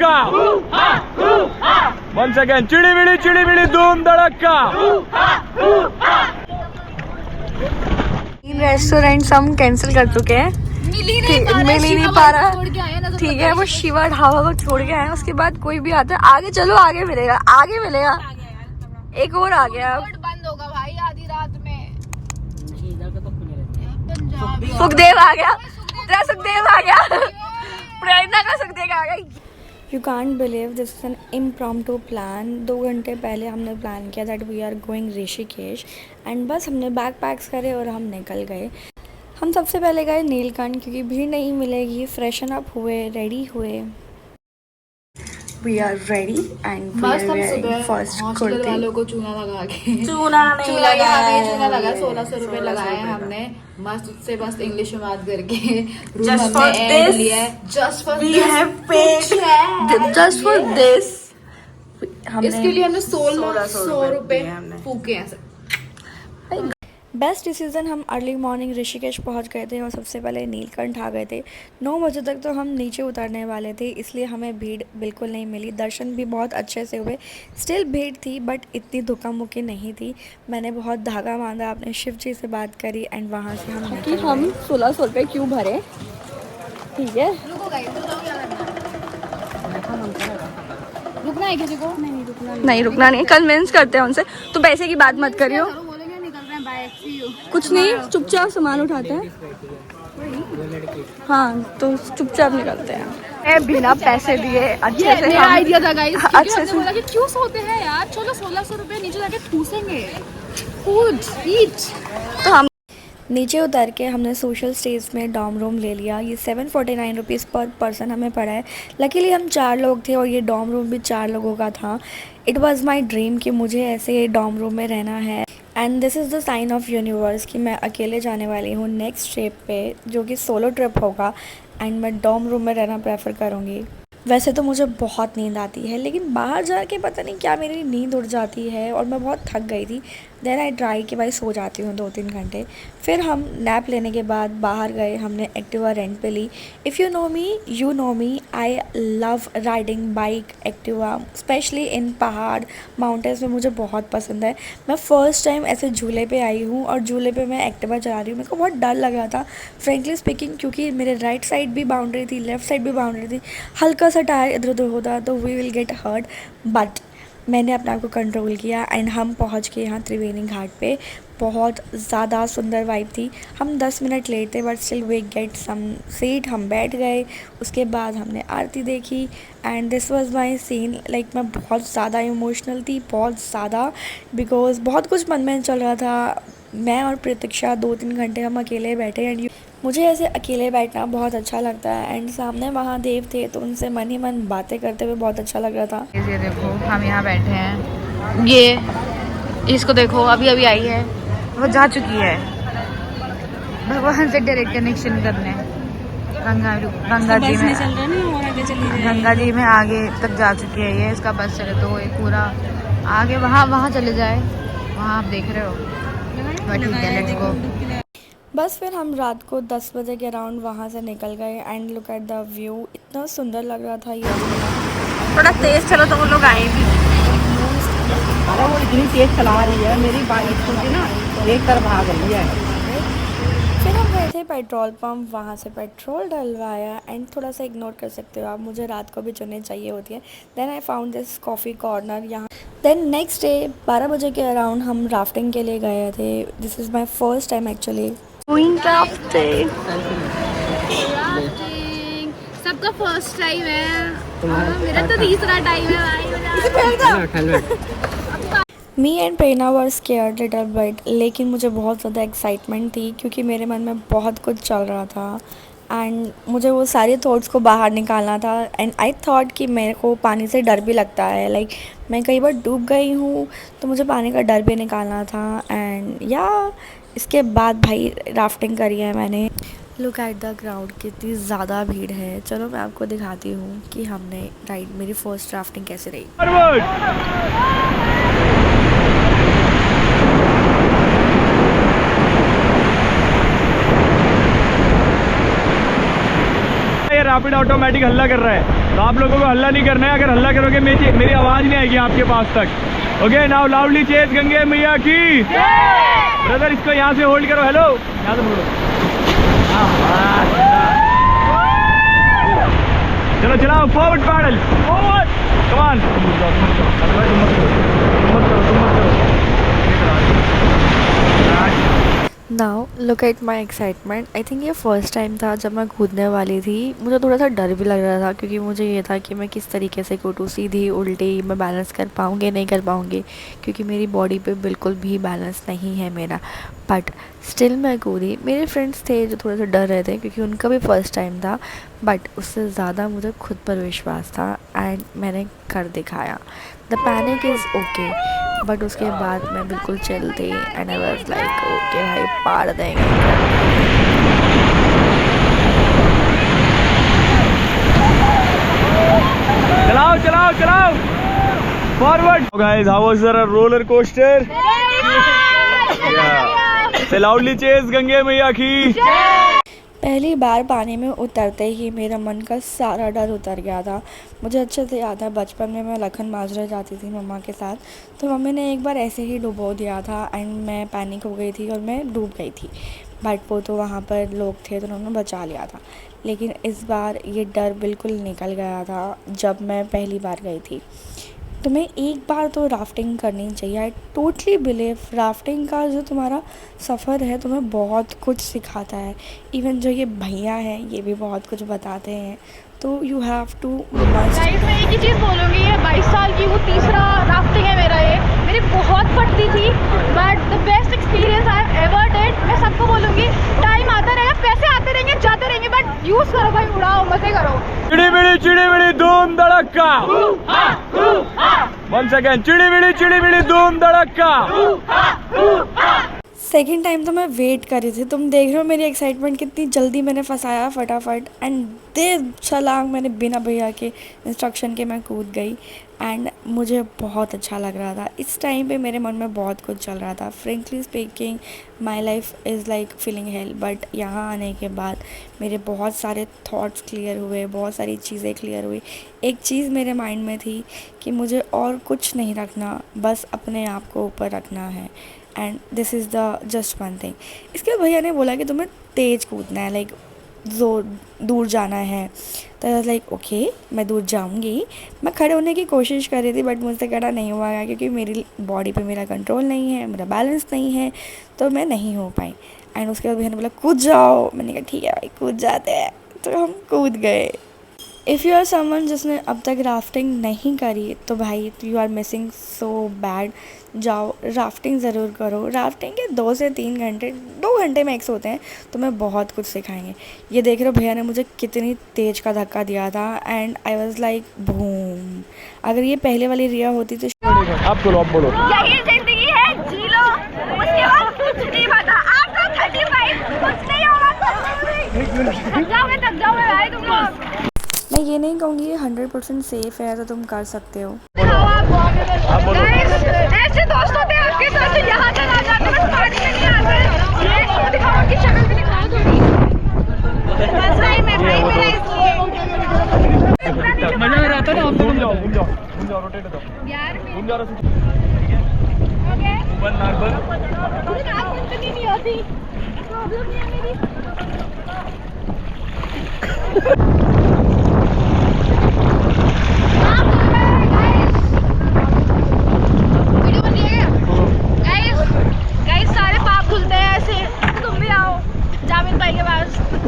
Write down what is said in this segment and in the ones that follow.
धड़का। Once again, चिड़ी बिड़ी धूम धड़का। Restaurant हम कैंसिल कर चुके हैं, मिल ही नहीं पा रहा। ठीक है, वो शिवा ढाबा को छोड़ के आए, उसके बाद कोई भी आता है आगे चलो, आगे मिलेगा, आगे मिलेगा। एक और आ गया, बंद होगा भाई आधी रात में। सुखदेव आ गया, तेरा सुखदेव आ गया, प्रेरणा का सुखदेव आ गया। You can't believe this is an impromptu plan. 2 घंटे पहले हमने प्लान किया that we are going Rishikesh and बस हमने बैग पैक्स करे और हम निकल गए। हम सबसे पहले गए नीलकंठ क्योंकि भीड़ नहीं मिलेगी, फ्रेशन अप हुए, रेडी हुए। We are ready and we are wearing first kurti. वालों को चूना लगा के चूना नहीं लगा, चूना लगा 1600 रुपए लगाए हैं हमने। मस्त उससे बस इंग्लिश में बात करके रूम Just हमने for ऐड this, लिया है। Just for we this, have paid just for this. इसके लिए हमने 1600 रुपए फूके हैं। बेस्ट डिसीजन, हम अर्ली मॉर्निंग ऋषिकेश पहुंच गए थे और सबसे पहले नीलकंठ आ गए थे। 9 बजे तक तो हम नीचे उतरने वाले थे, इसलिए हमें भीड़ बिल्कुल नहीं मिली। दर्शन भी बहुत अच्छे से हुए, स्टिल भीड़ थी बट इतनी धक्का मुक्की नहीं थी। मैंने बहुत धागा बांधा, अपने शिव जी से बात करी एंड वहाँ से हम निकल गए। हम 1600 रुपये क्यों भरे, ठीक है। रुकना है किसी को? नहीं रुकना नहीं, कन्विंस करते हैं उनसे। तो पैसे की बात मत करियो, कुछ नहीं, चुपचाप सामान उठाते हैं। हाँ तो चुपचाप निकलते हैं बिना पैसे दिए। अच्छे से मेरा आइडिया था गाइस, अच्छे से बोला कि क्यों सोते हैं यार, चलो 1600 रुपए नीचे जाके ठूसेंगे, फूड ईट। तो हम नीचे उतर के हमने सोशल स्टेज में डॉर्म रूम ले लिया। ये 749 रुपीज़ पर पर्सन हमें पड़ा है। लकीली हम 4 लोग थे और ये डॉर्म रूम भी 4 लोगों का था। इट वॉज़ माई ड्रीम कि मुझे ऐसे डॉर्म रूम में रहना है and this is the sign of universe कि मैं अकेले जाने वाली हूँ नेक्स्ट ट्रिप पे, जो कि सोलो ट्रिप होगा एंड मैं डॉर्म रूम में रहना प्रेफर करूँगी। वैसे तो मुझे बहुत नींद आती है, लेकिन बाहर जाके पता नहीं क्या मेरी नींद उड़ जाती है और मैं बहुत थक गई थी। देन आई ट्राई कि भाई सो जाती हूँ 2-3 घंटे। फिर हम नैप लेने के बाद बाहर गए, हमने एक्टिवा रेंट पे ली। If you know me, you know me, I love riding bike, Activa, specially in पहाड़ माउंटेन्स में मुझे बहुत पसंद है। मैं फ़र्स्ट टाइम ऐसे झूले पे आई हूँ और झूले पे मैं एक्टिवा चला रही हूँ। मेरे को बहुत डर लग रहा था फ्रेंकली स्पीकिंग, क्योंकि मेरे राइट साइड भी बाउंड्री थी, लेफ़्ट साइड भी बाउंड्री थी। हल्का सा टायर इधर उधर होता तो we will get hurt, but मैंने अपने आप को कंट्रोल किया एंड हम पहुंच गए यहाँ त्रिवेणी घाट पे। बहुत ज़्यादा सुंदर वाइब थी। हम 10 मिनट लेट थे but still we get some seat, हम बैठ गए। उसके बाद हमने आरती देखी and this was my scene. Like मैं बहुत ज़्यादा इमोशनल थी, बहुत ज़्यादा, बिकॉज बहुत कुछ मन में चल रहा था। मैं और प्रतीक्षा 2-3 घंटे हम अकेले बैठे एंड मुझे ऐसे अकेले बैठना बहुत अच्छा लगता है एंड सामने महादेव थे तो उनसे मन ही मन बातें करते हुए बहुत अच्छा लग रहा था। ये देखो हम यहाँ बैठे हैं, ये इसको देखो अभी अभी आई है, वो जा चुकी है भगवान से डायरेक्ट कनेक्शन करने। गंगा जी में आगे तक जा चुकी है ये, इसका बस चले तो ये पूरा आगे वहाँ चले जाए, वहाँ आप देख रहे हो। ठीक है, लेट्स गो। बस फिर हम रात को 10 बजे के अराउंड वहाँ से निकल गए and look at the view, इतना सुंदर लग रहा था ये। थोड़ा तेज़ चलो तो वो लोग आए भी। अरे वो इतनी तेज चला रही है, मेरी बाइक खुद ना एक तरफ भाग रही है। फिर हम गए थे पेट्रोल पंप, वहाँ से पेट्रोल डलवाया एंड थोड़ा सा इग्नोर कर सकते हो आप, मुझे रात को भी चुने चाहिए होती है। Then I found this coffee corner यहाँ। देन नेक्स्ट डे 12 बजे के अराउंड हम राफ्टिंग के लिए गए थे। This is my first time actually doing rafting. सबका फर्स्ट टाइम है, मेरा तो तीसरा टाइम है भाई। Me and Prerna were scared little bit, लेकिन मुझे बहुत ज़्यादा एक्साइटमेंट थी क्योंकि मेरे मन में बहुत कुछ चल रहा था एंड मुझे वो सारे थॉट्स को बाहर निकालना था। एंड आई थॉट कि मेरे को पानी से डर भी लगता है, लाइक मैं कई बार डूब गई हूँ तो मुझे पानी का डर भी निकालना था। एंड या इसके बाद भाई राफ्टिंग करी है मैंने। लुक एट द क्राउड, कितनी ज़्यादा भीड़ है। चलो मैं आपको दिखाती हूँ कि हमने राइड, मेरी फर्स्ट राफ्टिंग कैसे रही। रैपिड ऑटोमेटिक हल्ला कर रहा है, तो आप लोगों को हल्ला नहीं करना है। अगर हल्ला करोगे मेरी आवाज़ नहीं आएगी आपके पास तक। Okay, now loudly chase Gange मैया की। ब्रदर इसको यहाँ से होल्ड करो। हेलो, यहाँ से बोलो। चलो चलाओ, forward paddle, forward, come on. Now look at my excitement. I think ये फर्स्ट टाइम था जब मैं कूदने वाली थी। मुझे थोड़ा सा डर भी लग रहा था क्योंकि मुझे ये था कि मैं किस तरीके से कूदूँ, सीधी उल्टी, मैं बैलेंस कर पाऊँगी नहीं कर पाऊँगी, क्योंकि मेरी बॉडी पे बिल्कुल भी बैलेंस नहीं है मेरा। बट स्टिल मैं कूदी। मेरे फ्रेंड्स थे जो थोड़ा सा डर रहे थे क्योंकि उनका भी फर्स्ट टाइम था, बट उससे ज़्यादा मुझे खुद पर विश्वास था एंड मैंने कर दिखाया। The panic is okay, but उसके बाद मैं बिल्कुल चिल थी and I was like okay भाई, पार देंगे। चलाओ चलाओ चलाओ, forward. Guys, how was the roller coaster? से लाउडली चेज गंगे मैया की। पहली बार पानी में उतरते ही मेरा मन का सारा डर उतर गया था। मुझे अच्छे से याद है, बचपन में मैं लखन माजरे जाती थी मम्मा के साथ, तो मम्मी ने एक बार ऐसे ही डुबो दिया था एंड मैं पैनिक हो गई थी और मैं डूब गई थी। बट वो तो वहाँ पर लोग थे तो उन्होंने बचा लिया था। लेकिन इस बार ये डर बिल्कुल निकल गया था जब मैं पहली बार गई थी। तुम्हें एक बार तो राफ्टिंग करनी चाहिए। आई टोटली बिलीव राफ्टिंग का जो तुम्हारा सफ़र है तुम्हें बहुत कुछ सिखाता है। इवन जो ये भैया हैं ये भी बहुत कुछ बताते हैं, तो you have to must. Guys, मैं एक ही चीज़ बोलूँगी, ये 22 साल की हूँ, तीसरा राफ्टिंग है मेरा। ये मेरी बहुत फटती थी, but the best experience I have ever did. मैं सबको बोलूँगी, टाइम आता रहेगा, पैसे आते रहेंगे जाते रहेंगे, बट यूज़ करो भाई, उड़ाओ, मजे करो। चिड़ी बिड़ी धूम धड़का। वन सेकेंड, चिड़ी बिड़ी धूम धड़का। सेकेंड टाइम तो मैं वेट कर रही थी। तुम देख रहे हो मेरी एक्साइटमेंट कितनी जल्दी मैंने फंसाया फटाफट, एंड दे छलांग मैंने बिना भैया के इंस्ट्रक्शन के मैं कूद गई एंड मुझे बहुत अच्छा लग रहा था। इस टाइम पे मेरे मन में बहुत कुछ चल रहा था। Frankly speaking my life is like feeling hello, but यहाँ आने के बाद मेरे बहुत सारे थॉट्स क्लियर हुए, बहुत सारी चीज़ें क्लियर हुई। एक चीज़ मेरे माइंड में थी कि मुझे और कुछ नहीं रखना, बस अपने आप को ऊपर रखना है, and this is the just one thing. इसके बाद भैया ने बोला कि तुम्हें तेज़ कूदना है, लाइक दूर जाना है। तो लाइक ओके, मैं दूर जाऊंगी। मैं खड़े होने की कोशिश कर रही थी, बट मुझसे खड़ा नहीं हुआ गया क्योंकि मेरी बॉडी पे मेरा कंट्रोल नहीं है, मेरा बैलेंस नहीं है, तो मैं नहीं हो पाई। एंड उसके बाद भैया ने बोला कूद जाओ। मैंने कहा ठीक है भाई, कूद जाते हैं, तो हम कूद गए। इफ़ यू आर समवन जिसने अब तक राफ्टिंग नहीं करी, तो भाई you are missing so bad. जाओ, राफ्टिंग ज़रूर करो। राफ्टिंग के 2 से 3 घंटे, 2 घंटे मैक्स होते हैं, तुम्हें बहुत कुछ सिखाएंगे। ये देख रहे हो भैया ने मुझे कितनी तेज़ का धक्का दिया था and I was like boom. अगर ये पहले वाली रिया होती तो आप बोलो, आप बोलो। यही जिंदगी है, जी लो, उसके बाद कुछ नहीं पता। आफ्टर 35 कुछ नहीं होगा, थक जाओगे भाई तुम लोग। मैं ये नहीं कहूँगी ये 100% सेफ़ है, तो तुम कर सकते हो। ऐसे दोस्त होते हैं आपके साथ जो यहाँ तक आ जाते हैं, बस पानी में नहीं आते। ये इसको दिखाओ, उनकी शक्ल भी दिखाओ थोड़ी। बस भाई मैं भाई मेरा इसलिए मजा आ रहा था ना। आप घूम जाओ रोटेट दो यार। घूम जाओ। ओके, वन नार्बल मुझे आप कुछ नहीं होती, प्रॉब्लम नहीं है मेरी।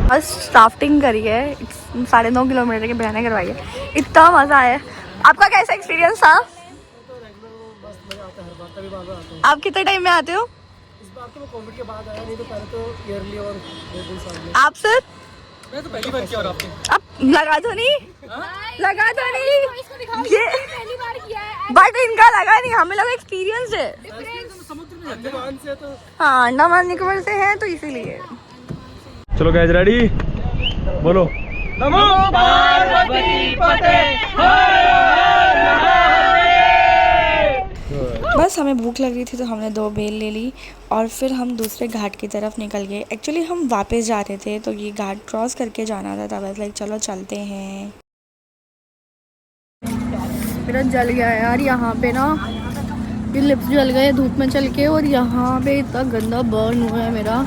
बस राफ्टिंग करी है, 9.5 किलोमीटर की बहने करवाई है। इतना मज़ा आया। आपका कैसा एक्सपीरियंस था? आप कितने टाइम में आते हो? इस बार तो मैं कोविड के बाद आया, नहीं तो पहले तो ईयरली और 2 साल में। आप सर? मैं तो पहली बार किया। और आपने अब लगा तो नहीं? लगा तो नहीं ये, पहली बार किया है, बट इनका लगा नहीं, हमें लगा एक्सपीरियंस है। समुद्र में अंडमान से तो हाँ, अंडमान निकोबार से हैं तो इसीलिए। चलो गाइस, रेडी? बोलो नमो पार्वती पते। बस हमें भूख लग रही थी तो हमने 2 बेल ले ली और फिर हम दूसरे घाट की तरफ निकल गए। एक्चुअली हम वापस जा रहे थे तो ये घाट क्रॉस करके जाना था, तब लाइक चलो चलते हैं। मेरा जल गया है यार यहाँ पे ना, ये लिप्स जल गए धूप में चल के, और यहाँ पे इतना गंदा बर्न हुआ है मेरा।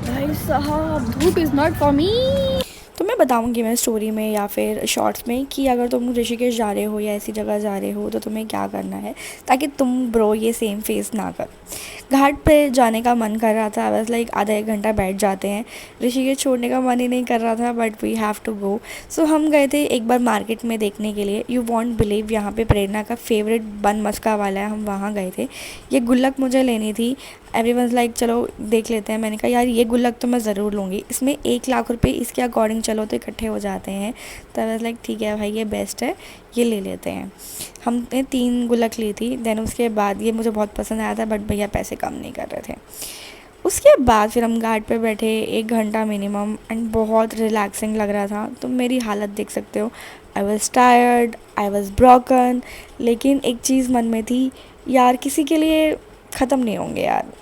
भाई साहब धूप इज़ नॉट फॉर मी। तो मैं बताऊंगी मैं स्टोरी में या फिर शॉर्ट्स में कि अगर तुम ऋषिकेश जा रहे हो या ऐसी जगह जा रहे हो तो तुम्हें क्या करना है, ताकि तुम ब्रो ये सेम फेस ना कर। घाट पे जाने का मन कर रहा था, बस लाइक आधा 1 घंटा बैठ जाते हैं। ऋषिकेश छोड़ने का मन ही नहीं कर रहा था, but we have to go. सो हम गए थे एक बार मार्केट में देखने के लिए। यू वॉन्ट बिलीव, यहाँ पे प्रेरणा का फेवरेट बन मस्का वाला है, हम वहाँ गए थे। ये गुल्लक मुझे लेनी थी। एवरीवन्स लाइक चलो देख लेते हैं। मैंने कहा यार ये गुल्लक तो मैं ज़रूर लूँगी, इसमें 1 लाख रुपए इसके अकॉर्डिंग चलो तो इकट्ठे हो जाते हैं। तब लाइक ठीक है भाई ये बेस्ट है, ये ले लेते हैं। हमने 3 गुल्लक ली थी। देन उसके बाद ये मुझे बहुत पसंद आया था, बट भैया पैसे कम नहीं कर रहे थे। उसके बाद फिर हम घाट पे बैठे 1 घंटा मिनिमम, एंड बहुत रिलैक्सिंग लग रहा था। तुम मेरी हालत देख सकते हो, I was tired, I was broken. लेकिन एक चीज़ मन में थी, यार किसी के लिए ख़त्म नहीं होंगे यार।